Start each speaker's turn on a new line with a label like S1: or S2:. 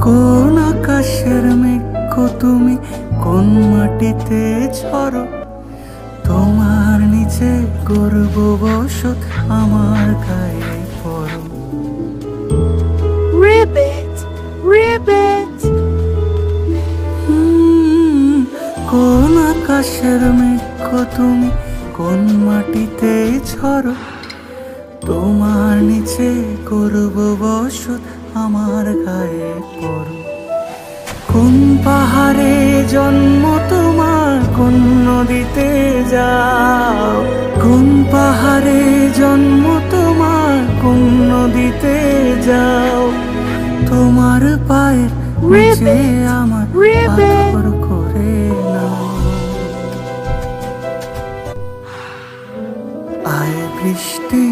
S1: কোন আকাশের মেঘ তুমি, কোন মাটিতে ঝরো, তোমার নিচে করব বসত, আমার গায়ে পড়ো।
S2: Ribbit, ribbit.
S1: কোন আকাশের মেঘ তুমি, কোন মাটিতে ঝরো, তোমার নিচে করব বসত, আমার গায়ে পড়ো। কোন পাহাড়ে জন্ম তোমার, কোন নদীতে যাও, কোন পাহাড়ে জন্ম তোমার, কোন নদীতে যাও, তোমার পায়ের নিচে আমার পাথর করে নাও। আয় বৃষ্টি